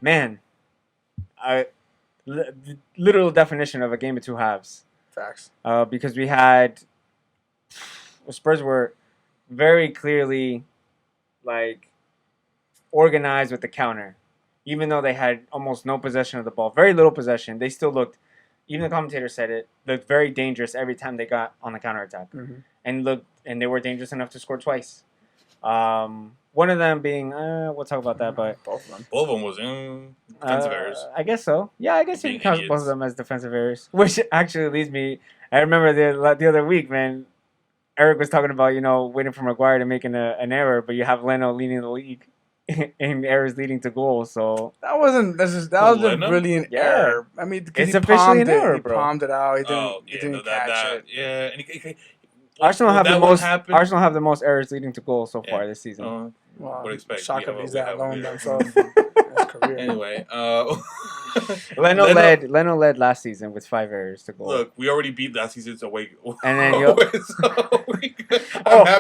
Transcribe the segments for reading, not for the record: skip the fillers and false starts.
man, I literal definition of a game of two halves. Facts. Because we had Spurs were very clearly like organized with the counter, even though they had almost no possession of the ball, very little possession. They still looked. Even the commentator said it looked very dangerous every time they got on the counterattack, and they were dangerous enough to score twice. One of them being, we'll talk about that, but both of them. Both of them was defensive errors. I guess so. Yeah, I guess you Being can count idiots. both of them as defensive errors, which actually leads me. I remember the other week, man. Eric was talking about waiting for Maguire to make an error, but you have Leno leading the league in errors leading to goals. So That wasn't. That was a Leno? brilliant Yeah. error. I mean, because It's he officially palmed an it. error, He bro. palmed it out. He didn't. Oh, he yeah, didn't no, catch it. Yeah, and Arsenal have that the one most. happened. Arsenal have the most errors leading to goals so Yeah. far this season. Well, what do you expect? Shaka We leaves have- that we have- alone we have- themselves. His career. Anyway, Leno led last season with 5 errors to goal. Look, we already beat last season's away. And then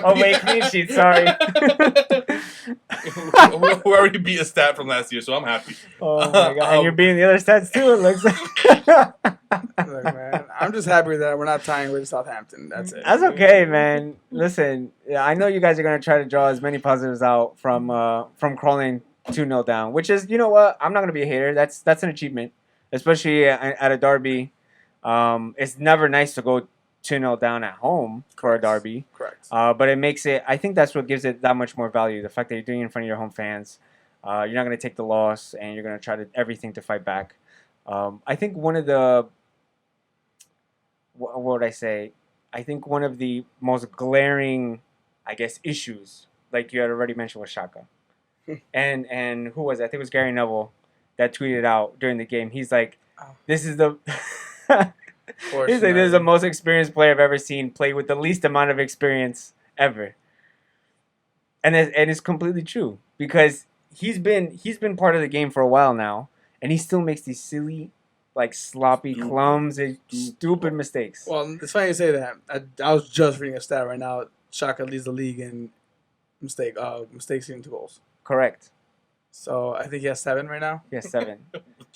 away clean sheet. Sorry. we already beat a stat from last year, so I'm happy. Oh my god! And you're beating the other stats too. It looks like. Look, man, I'm just happy that we're not tying with Southampton. That's it. That's okay, man. Listen, yeah, I know you guys are gonna try to draw as many positives out from crawling 2-0 down, which is, you know what? I'm not gonna be a hater. That's an achievement, especially at a derby. It's never nice to go 2-0 down at home for a derby. Correct. But it makes it. I think that's what gives it that much more value. The fact that you're doing it in front of your home fans. You're not gonna take the loss, and you're gonna try to everything to fight back. I think one of the what would I say? I think one of the most glaring, I guess, issues, like you had already mentioned, was Shaka. and who was it? I think it was Gary Neville that tweeted out during the game. He's like, "This is the." He's like, "This is the most experienced player I've ever seen play with the least amount of experience ever." And it's completely true, because he's been part of the game for a while now, and he still makes these silly, like sloppy, clumsy, stupid mistakes. Well, it's funny you say that. I was just reading a stat right now. Shaka leads the league in mistakes leading to goals. Correct. So I think he has 7 right now. Yes, 7.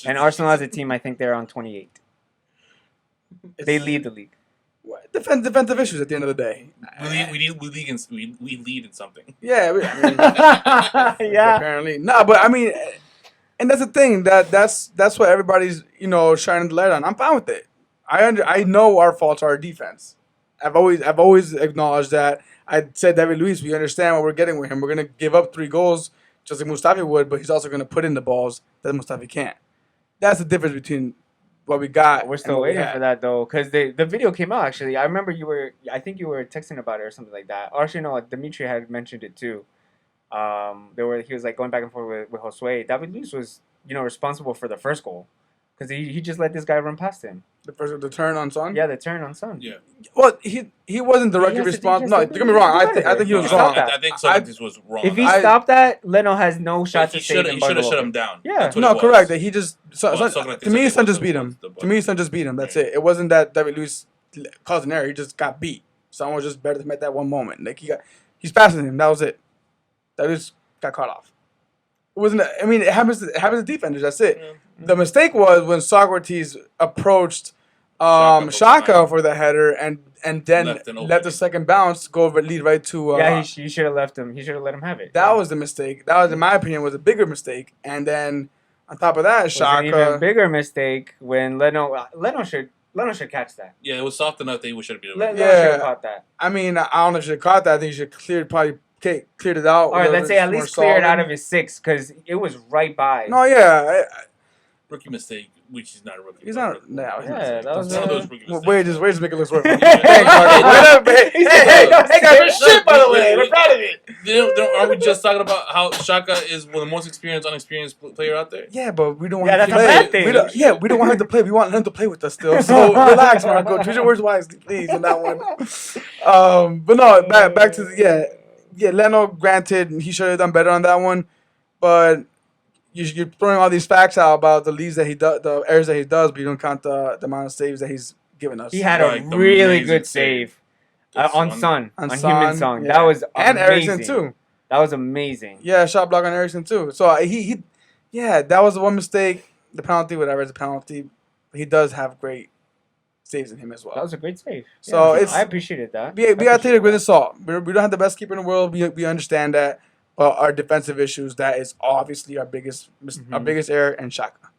And Arsenal as a team, I think they're on 28. They lead the league. Defensive issues at the end of the day. We lead in something. Yeah, I mean, Yeah. apparently. No, but I mean, and that's the thing that's what everybody's shining the light on. I'm fine with it. I know our faults are our defense. I've always acknowledged that. I said David Luiz, we understand what we're getting with him. We're gonna give up 3 goals just like Mustafi would, but he's also gonna put in the balls that Mustafi can't. That's the difference between what we got. We're still waiting for that though, because the video came out actually. I remember I think you were texting about it or something like that. Or actually, no, Dimitri had mentioned it too. He was like going back and forth with Josue. David Luiz was responsible for the first goal, because he just let this guy run past him. The turn on Son. Yeah, the turn on Son. Yeah. Well, he wasn't directly responsible. No, don't get me wrong. I think he was wrong. I think Socrates was wrong. If he stopped that, Leno has no shot to save him. He should have shut him down. Yeah. That's what No, it was. correct. That he just Socrates to me, was Son just the- beat was him. the- To me, Son just beat him. That's it. It wasn't that David Luiz caused an error. He just got beat. Son was just better to make that one moment. Like he's passing him. That was it. That just got caught off. It wasn't. I mean, it happens to defenders. That's it. Yeah. The mistake was when Socrates approached Shaka for the header and then let the second bounce go lead right to. He should have left him. He should have let him have it. That was the mistake. That was, in my opinion, was a bigger mistake. And then on top of that, It was an even Shaka. bigger mistake when Leno should catch that. Yeah, it was soft enough that he should have beat him. Leno Yeah. should have caught that. I mean, I don't know if you should have caught that. I think you should cleared it out. All right, let's say at least clear it out of his 6, because it was right by. No, yeah. Rookie mistake, which is not a rookie. He's not. No, Yeah, that was Some of those rookie mistakes. Wait, just make it look worse. Thanks, Hey, guys, shit, by the way. We're proud of it. Aren't we just talking about how Shaka is one of the most unexperienced player out there? Yeah, but we don't want Yeah, him that's to a play. bad thing. We don't want him to play. We want him to play with us still. So relax, Marco. Choose your words wisely, please, in that one. But no, back to Leno. Granted, he should have done better on that one, but you're throwing all these facts out about the leads that he does, the errors that he does, but you don't count the amount of saves that he's given us. He had Like a the really amazing good save. save on Son, On on Son, Human Song. yeah. That was amazing. And Ericsson too. That was amazing. Yeah, shot block on Ericsson too. So he Yeah, that was the one mistake. The penalty, whatever, is a penalty. He does have great saves in him as well. That was a great save. So Yeah, it's I appreciated that. we gotta take it with a salt. We don't have the best keeper in the world. We understand that, but our defensive issues, that is obviously our biggest error, and Shaka.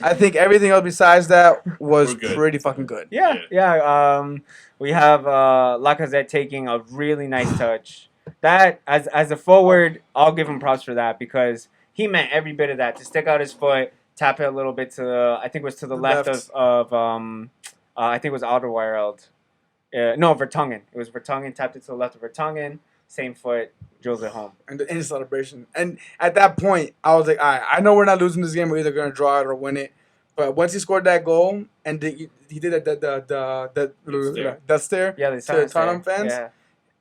I think everything else besides that was pretty fucking good. Yeah. We have Lacazette taking a really nice touch. That as a forward, I'll give him props for that because he meant every bit of that to stick out his foot, tap it a little bit to the, I think it was to the left of I think it was Alderweireld. No, Vertonghen. It was Vertonghen, tapped it to the left of Vertonghen, same foot, drills it home. And the end celebration. And at that point, I was like, all right, I know we're not losing this game. We're either going to draw it or win it. But once he scored that goal, and he did that stare to Tottenham fans,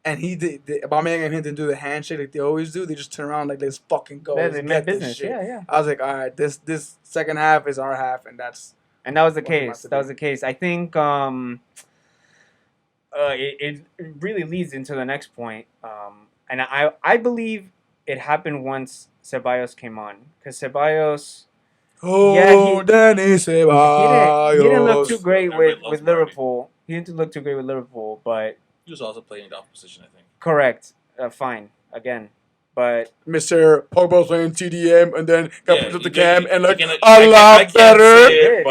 and he did, Aubameyang and him didn't do the handshake like they always do. They just turn around like, let's fucking go. They meant business. Yeah. I was like, all right, this second half is our half, and that was the case. That was the case. I think it really leads into the next point. And I believe it happened once Ceballos came on. Because Ceballos... Danny Ceballos. He didn't look too great with Liverpool. He didn't look too great with Liverpool, but... He was also playing the opposition, I think. Correct. Fine. Again. But... Mr. Pogba's playing TDM and then got put up the cam and looked a lot better.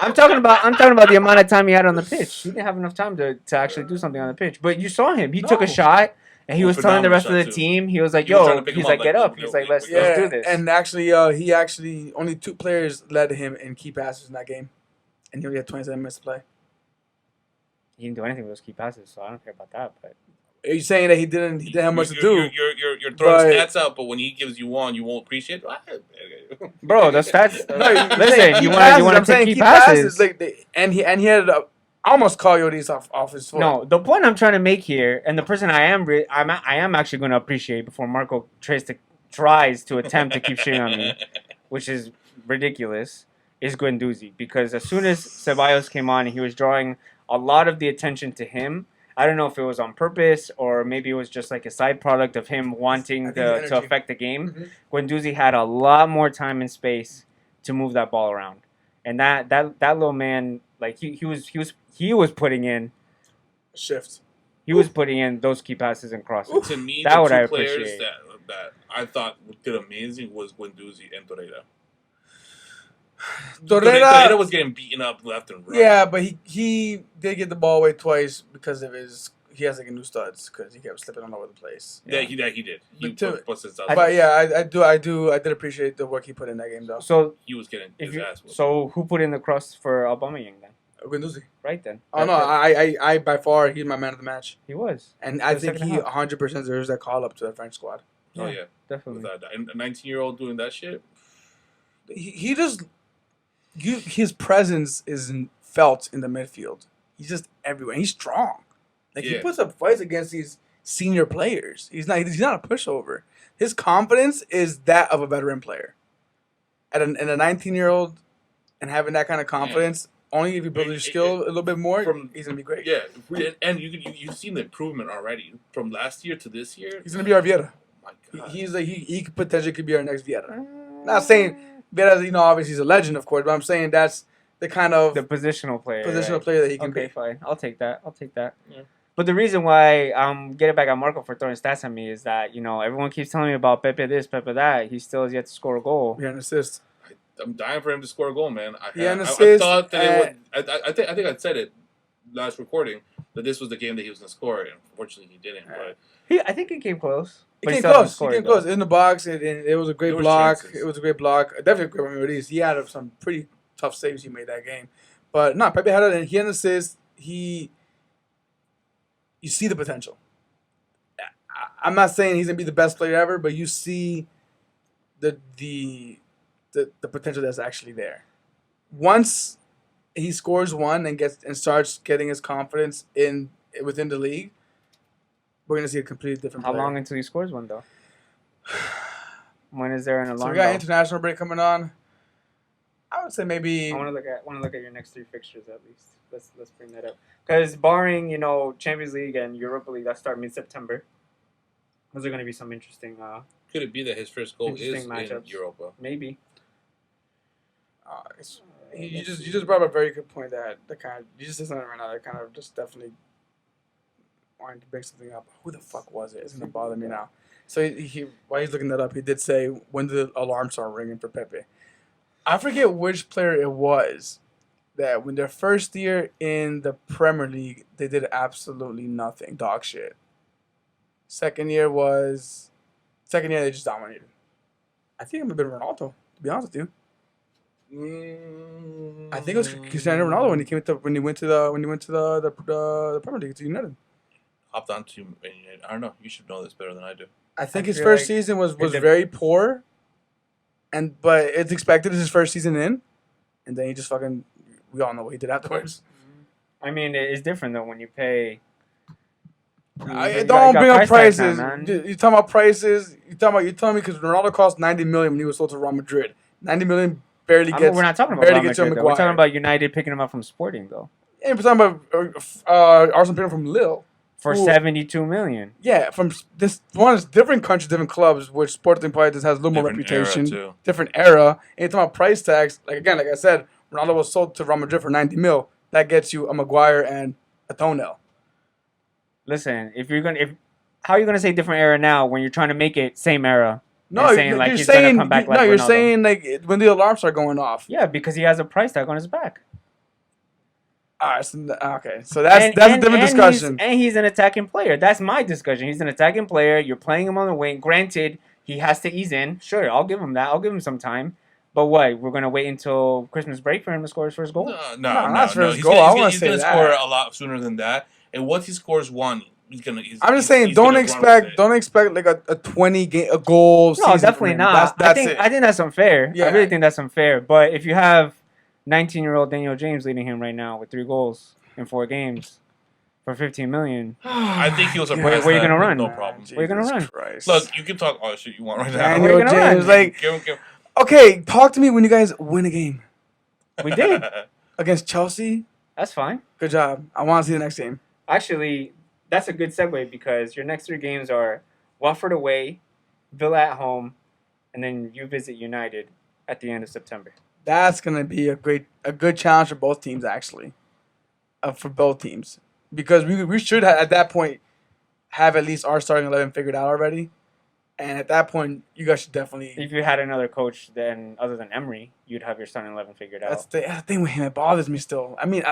I'm talking about the amount of time he had on the pitch. He didn't have enough time to actually do something on the pitch. But you saw him. He took a shot, and he was telling the rest of the team. He was like, "Yo," he's like, "Get up." He's like, "Let's do this." And actually, he only 2 players led him in key passes in that game, and he only had 27 minutes to play. He didn't do anything with those key passes, so I don't care about that. But are you saying that he didn't have much to do? You're throwing stats out, but when he gives you one, you won't appreciate it. Bro, the stats. Listen, you want to take key passes. And he had almost Coyotes off his foot. No, the point I'm trying to make here, and the person I am actually going to appreciate before Marco tries to attempt to keep shitting on me, which is ridiculous, is Guendouzi. Because as soon as Ceballos came on, he was drawing a lot of the attention to him. I don't know if it was on purpose or maybe it was just like a side product of him wanting to affect the game. Mm-hmm. Guendouzi had a lot more time and space to move that ball around, and that little man, like he was putting in shifts. He was putting in those key passes and crosses. To me, that the 2 players that I thought did amazing was Guendouzi and Torreira. Torreira was getting beaten up left and right. Yeah, but he did get the ball away twice because of he has like a new studs because he kept slipping all over the place. Yeah, he did. But yeah, I did appreciate the work he put in that game though. So he was getting his ass whooped. So who put in the cross for Aubameyang then? Guendouzi. Right then. Oh no, I by far he's my man of the match. He was, and I think he 100% deserves that call up to the French squad. Oh yeah, definitely. With a 19-year-old doing that shit. He just. His presence is felt in the midfield. He's just everywhere. He's strong. Like he puts up fights against these senior players. He's not a pushover. His confidence is that of a veteran player. And a 19-year-old and having that kind of confidence, only if you build your skill a little bit more, he's gonna be great. Yeah, and you've seen the improvement already from last year to this year. He's gonna be our Vieira. Oh my God. He potentially could be our next Vieira. Not saying. Vieira, obviously he's a legend, of course, but I'm saying that's the kind of the positional player that he can be. Okay, fine. I'll take that. Yeah. But the reason why I'm getting back at Marco for throwing stats at me is that, everyone keeps telling me about Pepe this, Pepe that. He still has yet to score a goal. Yeah, an assist. I'm dying for him to score a goal, man. An assist. I thought that I think I said it last recording that this was the game that he was going to score, and unfortunately he didn't. But I think he came close. He came close in the box. It was a great block. Chances. It was a great block. Definitely a great release. He had some pretty tough saves he made that game. But no, Pepe had it, and he had an assist. You see the potential. I'm not saying he's gonna be the best player ever, but you see the potential that's actually there. Once he scores one and starts getting his confidence within the league, we're going to see a completely different player. How long until he scores one, though? When is there an alarm? So we got international break coming on. I would say maybe. I want to look at your next 3 fixtures at least. Let's bring that up. Because barring Champions League and Europa League that start mid-September, those are going to be some interesting Could it be that his first goal is Interesting in matchups. Europa? Maybe. You just brought up a very good point that you just said something right now that kind of just definitely wanted to bring something up. Who the fuck was it? It's gonna bother me now. So he while he's looking that up, he did say when did the alarm start ringing for Pepe. I forget which player it was that when their first year in the Premier League they did absolutely nothing, dog shit. Second year they just dominated. I think it might have been Ronaldo, to be honest with you. I think it was Cristiano Ronaldo when he went to the Premier League to United. Hopped on to, I don't know. You should know this better than I do. I think I his feel first like season was very poor, but it's expected his first season in, and then he just fucking we all know what he did afterwards. I mean, it's different though when you pay. Don't bring up price tags prices. now, man. You talking about prices? You telling me because Ronaldo cost 90 million when he was sold to Real Madrid. 90 million barely gets. We're not talking about barely Real gets you a Madrid, though. We're talking Maguire. about United picking him up from Sporting though Yeah, we're talking about Arsenal picking him from Lille. for Cool. 72 million. Yeah, from this one is different countries, different clubs, which Sporting probably just has a little more Different reputation, era, too. different era. And you're talking about price tags. Like I said, Ronaldo was sold to Real Madrid for 90 mil. That gets you a Maguire and a toenail. Listen, how are you gonna say different era now when you're trying to make it same era? No, and saying, like, you're he's saying gonna come back like you're Ronaldo. saying like when the alarms start going off. Yeah, because he has a price tag on his back. All right, so that's a different discussion. He's an attacking player. That's my discussion. He's an attacking player. You're playing him on the wing. Granted, he has to ease in. Sure, I'll give him that. I'll give him some time. But what? We're gonna wait until Christmas break for him to score his first goal? not No. for his He's goal. He's gonna score a lot sooner than that. And once he scores one, I'm just saying, don't expect like a 20 a goal. No, season definitely from him. not. That's I it. think that's unfair. Yeah. I really think that's unfair. But if you have 19-year-old Daniel James leading him right now with 3 goals in 4 games for 15 million, I think he'll surprise Where you gonna that with run? No problem. Where you gonna run? Christ. Look, you can talk all the shit you want right now. Daniel Where you gonna James, run? like, Give him. okay, talk to me when you guys win a game we did. against Chelsea. That's fine. Good job. I want to see the next game. Actually, that's a good segue because your next 3 games are Watford away, Villa at home, and then you visit United at the end of September. That's gonna be a good challenge for both teams, actually. For both teams, because we should have, at that point have at least our starting 11 figured out already, and at that point you guys should definitely. If you had another coach other than Emery, you'd have your starting 11 figured out. That's the thing with him. It bothers me still. I mean,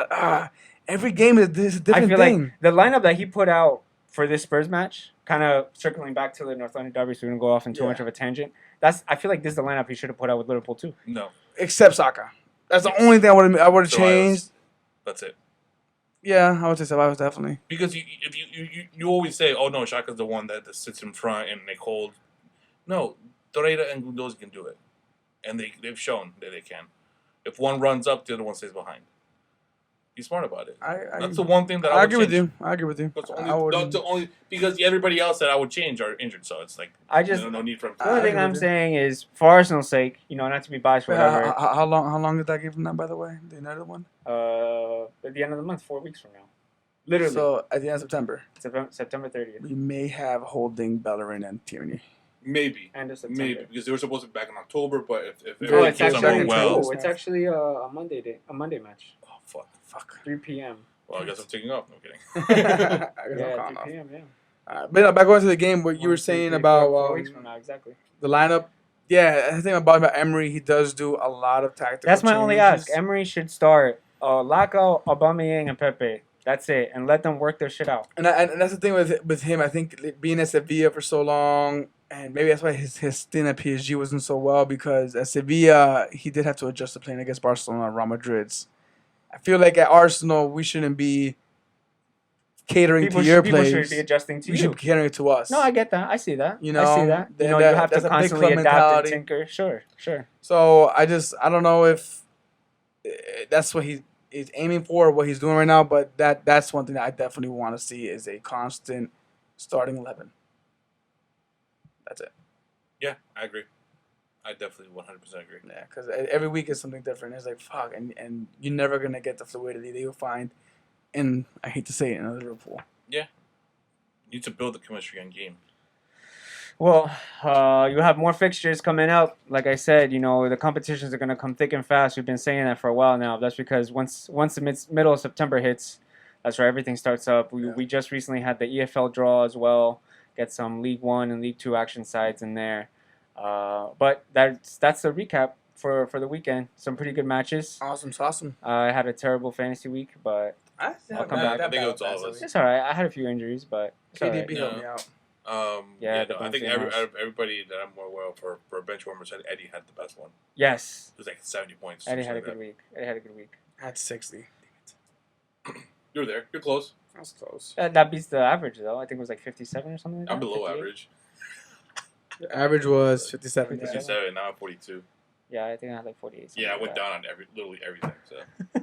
every game is a different I feel thing. like the lineup that he put out for this Spurs match, kind of circling back to the North London derby, so we don't go off in too much of a tangent. I feel like this is the lineup he should have put out with Liverpool too. No. Except Saka. That's the only thing I would have changed. That's it. Yeah, I would say Ceballos definitely. Because you always say, oh no, Shaka's the one that sits in front and they hold. No, Torreira and Gundogan can do it, and they've shown that they can. If one runs up, the other one stays behind. Be smart about it. That's the one thing that I would agree change. I agree with you. That's the only because everybody else that I would change are injured, so it's like no need for him. The only thing I'm saying is, for Arsenal's sake, not to be biased or whatever. How long did that give them that, by the way? The United one? At the end of the month, 4 weeks from now. Literally. So at the end of September. September 30th. We may have Holding, Bellerin, and Tierney. Maybe. End of September. Maybe because they were supposed to be back in October, but if No, everything it's keeps on actually going well, it's actually a Monday match. oh fuck. 3 p.m. Well, I guess I'm taking off. No kidding. I guess Yeah, I'm 3 calling p.m. Yeah. off. But back on to the game, what you were saying about 4 weeks from now, exactly. the lineup. Yeah, the thing about Emery, he does do a lot of tactical That's my only ask. changes. Emery should start Laka, Aubameyang, and Pepe. That's it, and let them work their shit out. And that's the thing with him. I think being at Sevilla for so long, and maybe that's why his stint at PSG wasn't so well, because at Sevilla he did have to adjust to playing against Barcelona and Real Madrid's. I feel like at Arsenal we shouldn't be catering to your People plays. should be adjusting to We you. should be catering to us. I get that. I see that. You I know, see that. then You have that's to a big constantly club adapt mentality. and tinker. Sure. So I don't know if that's what he's aiming for, what he's doing right now. But that's one thing that I definitely want to see is a constant starting 11. That's it. Yeah, I agree. I definitely 100% agree. Yeah, because every week is something different. It's like fuck, and you're never gonna get the fluidity that you'll find. And I hate to say it, in Liverpool. You need to build the chemistry on game. Well, you have more fixtures coming up. Like I said, the competitions are going to come thick and fast. We've been saying that for a while now. That's because once the middle of September hits, that's where everything starts up. We just recently had the EFL draw as well. Get some League One and League Two action sides in there. But that's the recap for the weekend. Some pretty good matches. Awesome. I had a terrible fantasy week, but I'll come back. I think it was all of us. it's all right. I had a few injuries, but it's all right. KDB helped me out. Yeah, the no, I think Benchwarmers. everybody that I'm more aware of for Benchwarmers said Eddie had the best one. Yes, It was like 70 points. Eddie had a something good week. Eddie had a good week. I had 60. You're there. You're close. That was close. That beats the average though. I think it was like 57 or something. Like I'm that, below 58. average. The average was 57. 57. 57. Now I'm 42. Yeah, I think I had like 48. Yeah, I something went like down on literally everything. So